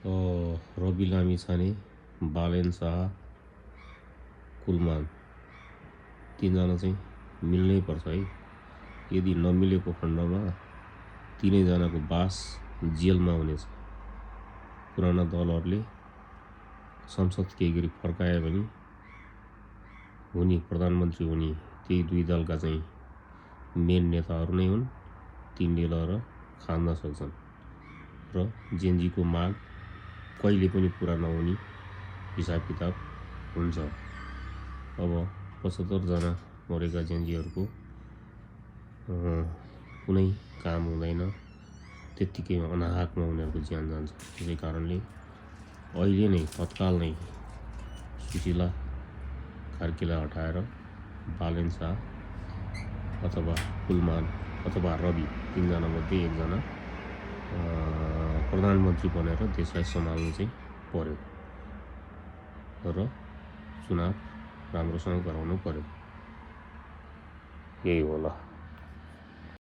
रवि लामिछाने, बालेन शाह, कुलमान तीनजना चाहिँ मिल्नै पर्छ है। यदि नमिलेको खण्डमा तीनैजनाको बास जेलमा हुनेछ। पुराना दलहरूले संसद केही गरी फर्काए भने हुने प्रधानमन्त्री हुने त्यही दुई दलका चाहिँ मेन नेताहरू नै हुन्। तिनले लएर खान्न सक्छन् र जेनजीको माग कहिले पनि पुरा नहुने हिसाब किताब हुन्छ। अब 75 जना मरेका जेनजीहरूको कुनै काम हुँदैन, त्यत्तिकै अनाहकमा उनीहरूको ज्यान जान्छ। त्यसै कारणले अहिले नै तत्काल नै सुशीला कार्कीलाई हटाएर बालेन शाह अथवा कुलमान अथवा रवि तीनजना मध्ये एकजना प्रधानमन्त्री बनेर देशलाई सम्हाल्नु चाहिँ पर्यो र चुनाव राम्रोसँग गराउनु पर्यो। यही होला।